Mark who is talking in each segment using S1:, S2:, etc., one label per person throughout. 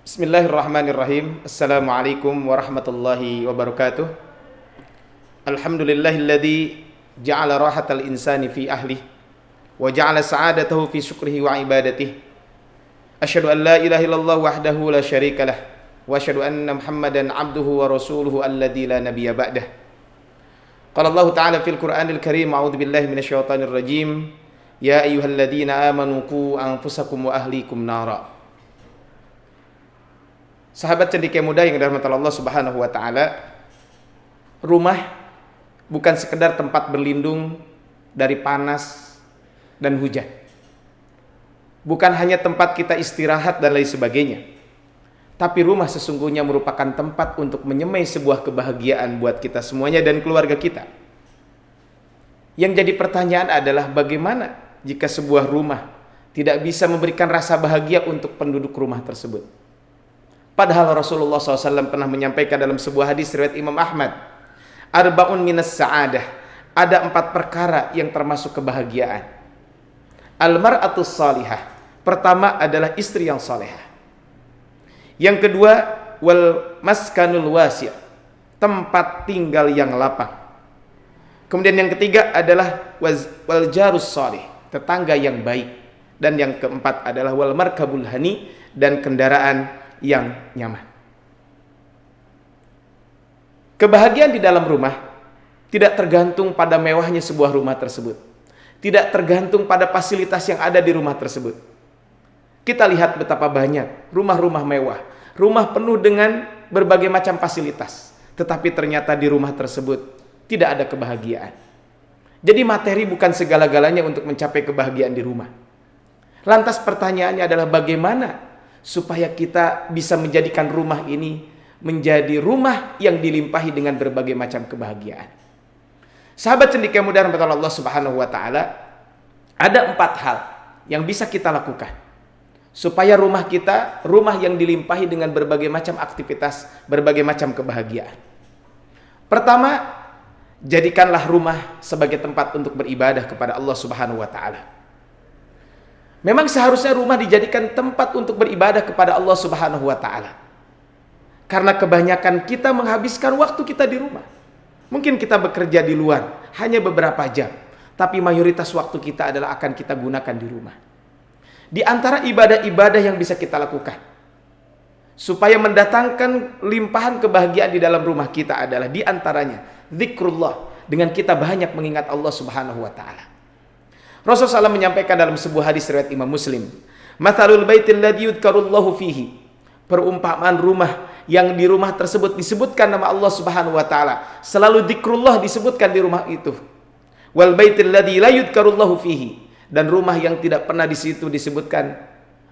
S1: Bismillahirrahmanirrahim. Assalamualaikum warahmatullahi wabarakatuh. Alhamdulillahilladzi ja'ala rahatal insani fi ahlihi wa ja'ala sa'adatahu fi syukrihi wa ibadatihi. Asyhadu an la ilaha illallah wahdahu la syarika lah wa asyhadu anna Muhammadan abduhu wa rasuluhu alladzi la nabiyya ba'dah. Qala Allah ta'ala fil Qur'anil Karim, a'udzu billahi minasyaitonir rajim. Ya ayyuhalladzina amanu qu anfusakum wa ahlikum nara. Sahabat cendekia muda yang dirahmati Allah Subhanahu wa taala, rumah bukan sekedar tempat berlindung dari panas dan hujan. Bukan hanya tempat kita istirahat dan lain sebagainya. Tapi rumah sesungguhnya merupakan tempat untuk menyemai sebuah kebahagiaan buat kita semuanya dan keluarga kita. Yang jadi pertanyaan adalah bagaimana jika sebuah rumah tidak bisa memberikan rasa bahagia untuk penduduk rumah tersebut. Padahal Rasulullah SAW pernah menyampaikan dalam sebuah hadis riwayat Imam Ahmad, arba'un minas sa'adah, ada 4 perkara yang termasuk kebahagiaan. Al-mar'atus salihah, pertama adalah istri yang salihah. Yang kedua, wal maskanul wasi', tempat tinggal yang lapang. Kemudian yang ketiga adalah wal jarus salih, tetangga yang baik. Dan yang keempat adalah wal markabul hani, dan kendaraan yang nyaman. Kebahagiaan di dalam rumah tidak tergantung pada mewahnya sebuah rumah tersebut. Tidak tergantung pada fasilitas yang ada di rumah tersebut. Kita lihat betapa banyak rumah-rumah mewah, rumah penuh dengan berbagai macam fasilitas, tetapi ternyata di rumah tersebut tidak ada kebahagiaan. Jadi materi bukan segala-galanya untuk mencapai kebahagiaan di rumah. Lantas pertanyaannya adalah bagaimana supaya kita bisa menjadikan rumah ini menjadi rumah yang dilimpahi dengan berbagai macam kebahagiaan. Sahabat cendekia muda rahmat Allah Subhanahu wa taala, ada 4 hal yang bisa kita lakukan supaya rumah kita rumah yang dilimpahi dengan berbagai macam aktivitas, berbagai macam kebahagiaan. Pertama, jadikanlah rumah sebagai tempat untuk beribadah kepada Allah Subhanahu wa taala. Memang seharusnya rumah dijadikan tempat untuk beribadah kepada Allah Subhanahu wa taala. Karena kebanyakan kita menghabiskan waktu kita di rumah. Mungkin kita bekerja di luar hanya beberapa jam, tapi mayoritas waktu kita adalah akan kita gunakan di rumah. Di antara ibadah-ibadah yang bisa kita lakukan supaya mendatangkan limpahan kebahagiaan di dalam rumah kita adalah di antaranya zikrullah, dengan kita banyak mengingat Allah Subhanahu wa taala. Rasulullah SAW menyampaikan dalam sebuah hadis riwayat Imam Muslim, mathalul baitil ladzi yudhkarullahu fihi, perumpamaan rumah yang di rumah tersebut disebutkan nama Allah Subhanahu wa taala, selalu zikrullah disebutkan di rumah itu. Wal baitil ladzi la yudhkarullahu fihi, dan rumah yang tidak pernah di situ disebutkan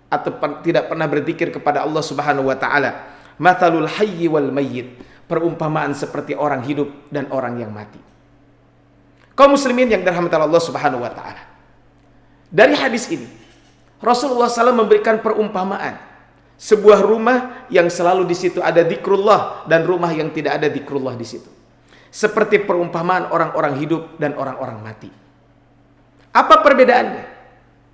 S1: atau tidak pernah berzikir kepada Allah Subhanahu wa taala, mathalul hayyi wal mayyit, perumpamaan seperti orang hidup dan orang yang mati. Kaum muslimin yang dirahmati Allah Subhanahu wa taala, dari hadis ini Rasulullah SAW memberikan perumpamaan sebuah rumah yang selalu di situ ada zikrullah dan rumah yang tidak ada zikrullah di situ, seperti perumpamaan orang-orang hidup dan orang-orang mati. Apa perbedaannya?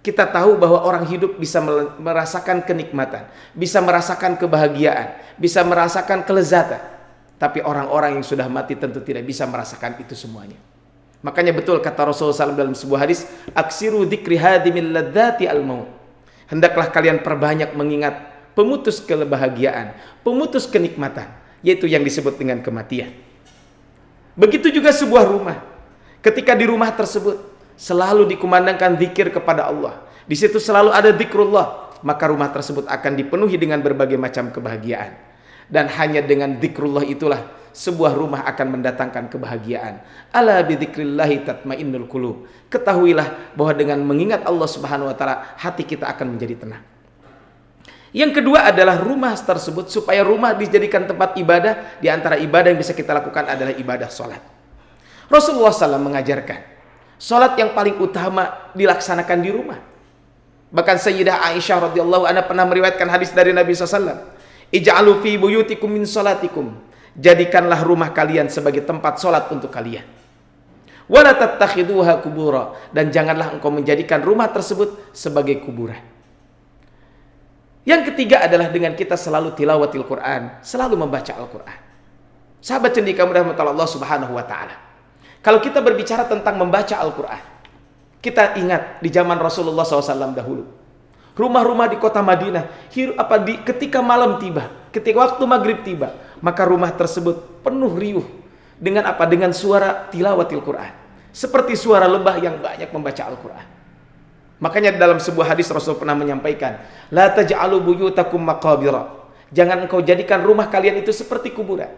S1: Kita tahu bahwa orang hidup bisa merasakan kenikmatan, bisa merasakan kebahagiaan, bisa merasakan kelezatan, tapi orang-orang yang sudah mati tentu tidak bisa merasakan itu semuanya. Makanya betul kata Rasulullah SAW dalam sebuah hadis, aksiru dzikri hadimil ladzati al-maut, hendaklah kalian perbanyak mengingat pemutus kebahagiaan, pemutus kenikmatan, yaitu yang disebut dengan kematian. Begitu juga sebuah rumah, ketika di rumah tersebut selalu dikumandangkan zikir kepada Allah, di situ selalu ada zikrullah, maka rumah tersebut akan dipenuhi dengan berbagai macam kebahagiaan. Dan hanya dengan zikrullah itulah sebuah rumah akan mendatangkan kebahagiaan. Ala bidzikrillahi tatmainnul qulub. Ketahuilah bahwa dengan mengingat Allah Subhanahu wa taala, hati kita akan menjadi tenang. Yang kedua adalah rumah tersebut supaya rumah dijadikan tempat ibadah. Di antara ibadah yang bisa kita lakukan adalah ibadah sholat. Rasulullah SAW mengajarkan sholat yang paling utama dilaksanakan di rumah. Bahkan Sayyidah Aisyah radhiyallahu anha pernah meriwayatkan hadis dari Nabi SAW, ij'alu fi buyutikum min sholatikum, jadikanlah rumah kalian sebagai tempat sholat untuk kalian. Wala tattakhiduha kubura, dan janganlah engkau menjadikan rumah tersebut sebagai kuburan. Yang ketiga adalah dengan kita selalu tilawatil Quran, selalu membaca Al-Quran. Sahabat cendekia mudah Allah Subhanahu wa taala. Kalau kita berbicara tentang membaca Al-Quran, kita ingat di zaman Rasulullah SAW dahulu. Rumah-rumah di kota Madinah, ketika malam tiba, ketika waktu maghrib tiba, maka rumah tersebut penuh riuh dengan apa? Dengan suara tilawatil Quran. Seperti suara lebah yang banyak membaca Al-Quran. Makanya dalam sebuah hadis Rasul pernah menyampaikan, la taj'alu buyutakum maqabira. Jangan engkau jadikan rumah kalian itu seperti kuburan.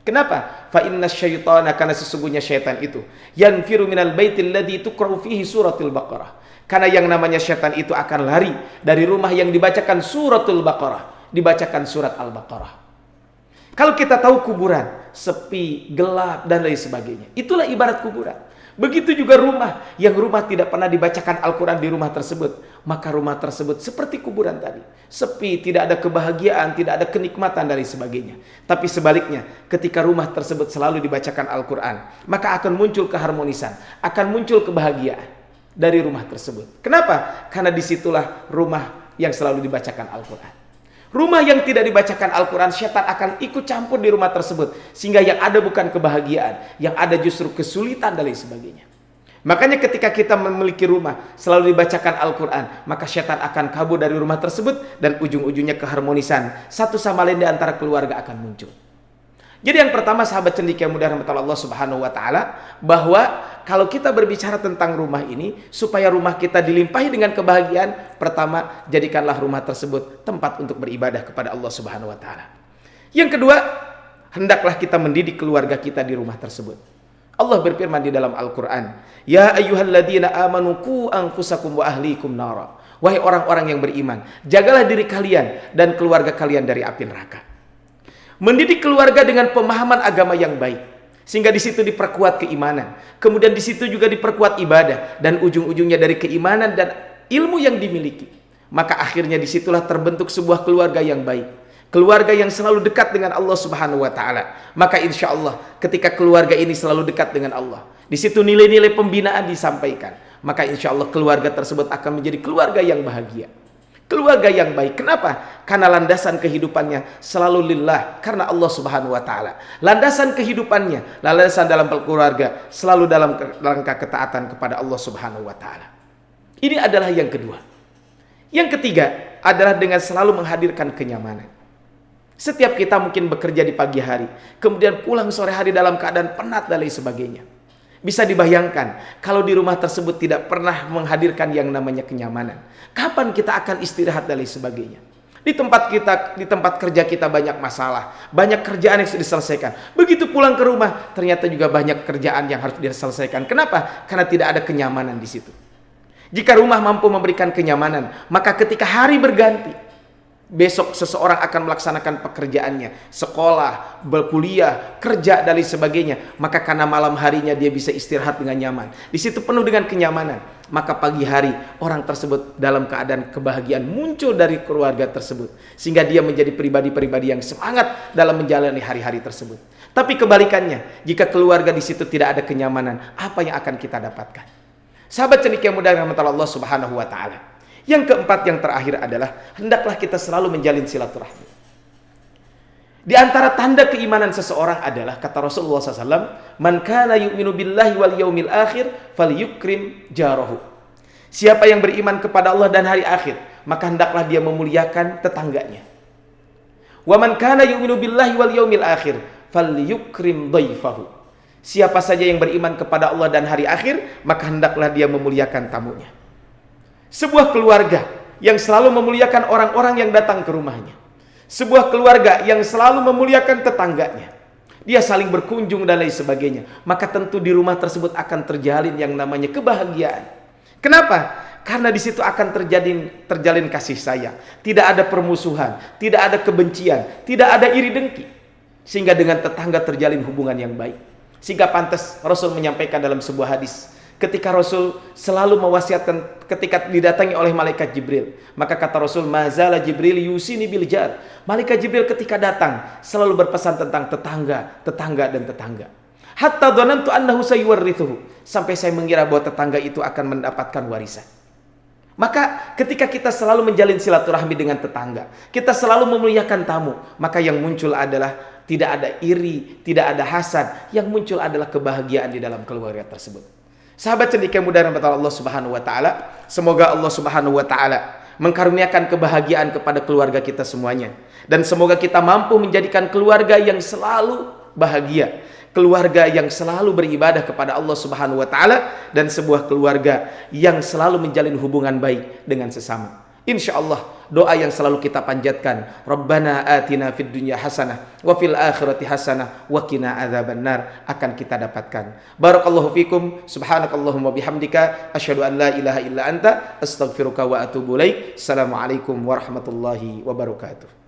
S1: Kenapa? Fa inna syaitana, karena sesungguhnya syaitan itu yanfiru minal baitil ladzi tuqra'u fihi suratul Baqarah. Karena yang namanya syaitan itu akan lari dari rumah yang dibacakan suratul Baqarah, dibacakan surat Al-Baqarah. Kalau kita tahu kuburan sepi, gelap dan lain sebagainya, itulah ibarat kuburan. Begitu juga rumah tidak pernah dibacakan Al-Quran di rumah tersebut, maka rumah tersebut seperti kuburan tadi. Sepi, tidak ada kebahagiaan, tidak ada kenikmatan dan lain sebagainya. Tapi sebaliknya, ketika rumah tersebut selalu dibacakan Al-Quran, maka akan muncul keharmonisan, akan muncul kebahagiaan dari rumah tersebut. Kenapa? Karena disitulah rumah yang selalu dibacakan Al-Quran. Rumah yang tidak dibacakan Al-Quran, syaitan akan ikut campur di rumah tersebut. Sehingga yang ada bukan kebahagiaan, yang ada justru kesulitan dan lain sebagainya. Makanya ketika kita memiliki rumah selalu dibacakan Al-Quran, maka syaitan akan kabur dari rumah tersebut, dan ujung-ujungnya keharmonisan satu sama lain di antara keluarga akan muncul. Jadi yang pertama, sahabat cendekia mudah rahmatullah Allah Subhanahu wa taala, bahwa kalau kita berbicara tentang rumah ini, supaya rumah kita dilimpahi dengan kebahagiaan, pertama, jadikanlah rumah tersebut tempat untuk beribadah kepada Allah Subhanahu wa taala. Yang kedua, hendaklah kita mendidik keluarga kita di rumah tersebut. Allah berfirman di dalam Al-Qur'an, "Ya ayyuhalladzina amanu qu anfusakum wa ahlikum nara." Wahai orang-orang yang beriman, jagalah diri kalian dan keluarga kalian dari api neraka. Mendidik keluarga dengan pemahaman agama yang baik, sehingga di situ diperkuat keimanan, kemudian di situ juga diperkuat ibadah, dan ujung-ujungnya dari keimanan dan ilmu yang dimiliki, maka akhirnya disitulah terbentuk sebuah keluarga yang baik, keluarga yang selalu dekat dengan Allah Subhanahu wa taala. Maka insya Allah ketika keluarga ini selalu dekat dengan Allah, di situ nilai-nilai pembinaan disampaikan, maka insya Allah keluarga tersebut akan menjadi keluarga yang bahagia, keluarga yang baik. Kenapa? Karena landasan kehidupannya selalu lillah, karena Allah Subhanahu wa taala. Landasan kehidupannya, landasan dalam keluarga selalu dalam rangka ketaatan kepada Allah Subhanahu wa taala. Ini adalah yang kedua. Yang ketiga adalah dengan selalu menghadirkan kenyamanan. Setiap kita mungkin bekerja di pagi hari, kemudian pulang sore hari dalam keadaan penat dan lain sebagainya. Bisa dibayangkan kalau di rumah tersebut tidak pernah menghadirkan yang namanya kenyamanan. Kapan kita akan istirahat dan lain sebagainya? Di tempat kerja kita banyak masalah, banyak kerjaan yang harus diselesaikan. Begitu pulang ke rumah, ternyata juga banyak kerjaan yang harus diselesaikan. Kenapa? Karena tidak ada kenyamanan di situ. Jika rumah mampu memberikan kenyamanan, maka ketika hari berganti, besok seseorang akan melaksanakan pekerjaannya, sekolah, berkuliah, kerja dan lain sebagainya, maka karena malam harinya dia bisa istirahat dengan nyaman. Di situ penuh dengan kenyamanan, maka pagi hari orang tersebut dalam keadaan kebahagiaan muncul dari keluarga tersebut, sehingga dia menjadi pribadi-pribadi yang semangat dalam menjalani hari-hari tersebut. Tapi kebalikannya, jika keluarga di situ tidak ada kenyamanan, apa yang akan kita dapatkan? Sahabat cendekia mudah rahmatullah Allah Subhanahu wa taala. Yang keempat, yang terakhir adalah hendaklah kita selalu menjalin silaturahmi. Di antara tanda keimanan seseorang adalah, kata Rasulullah SAW, "Man kana yu'minu billahi wal yaumil akhir falyukrim jarahu." Siapa yang beriman kepada Allah dan hari akhir, maka hendaklah dia memuliakan tetangganya. "Wa man kana yu'minu billahi wal yaumil akhir falyukrim dhaifahu." Siapa saja yang beriman kepada Allah dan hari akhir, maka hendaklah dia memuliakan tamunya. Sebuah keluarga yang selalu memuliakan orang-orang yang datang ke rumahnya. Sebuah keluarga yang selalu memuliakan tetangganya. Dia saling berkunjung dan lain sebagainya. Maka tentu di rumah tersebut akan terjalin yang namanya kebahagiaan. Kenapa? Karena di situ akan terjalin kasih sayang. Tidak ada permusuhan, tidak ada kebencian, tidak ada iri dengki. Sehingga dengan tetangga terjalin hubungan yang baik. Sehingga pantas Rasul menyampaikan dalam sebuah hadis, ketika Rasul selalu mewasiatkan ketika didatangi oleh malaikat Jibril, maka kata Rasul, "Mazala Jibril yusini bil jar." Malaikat Jibril ketika datang selalu berpesan tentang tetangga dan tetangga. Hatta dhanantu annahu sayuwarrithuhu, sampai saya mengira bahwa tetangga itu akan mendapatkan warisan. Maka ketika kita selalu menjalin silaturahmi dengan tetangga, kita selalu memuliakan tamu, maka yang muncul adalah tidak ada iri, tidak ada hasad, yang muncul adalah kebahagiaan di dalam keluarga tersebut. Sahabat cendekia muda rahmat Allah Subhanahu wa taala, semoga Allah Subhanahu wa taala mengkaruniakan kebahagiaan kepada keluarga kita semuanya, dan semoga kita mampu menjadikan keluarga yang selalu bahagia, keluarga yang selalu beribadah kepada Allah Subhanahu wa taala, dan sebuah keluarga yang selalu menjalin hubungan baik dengan sesama. Insyaallah doa yang selalu kita panjatkan, Rabbana atina fid dunya hasanah wa fil akhirati hasanah wa qina adzabannar, akan kita dapatkan. Barakallahu fikum, subhanakallahumma bihamdika asyhadu an la ilaha illa anta astaghfiruka wa atubu ilaik. Assalamualaikum warahmatullahi wabarakatuh.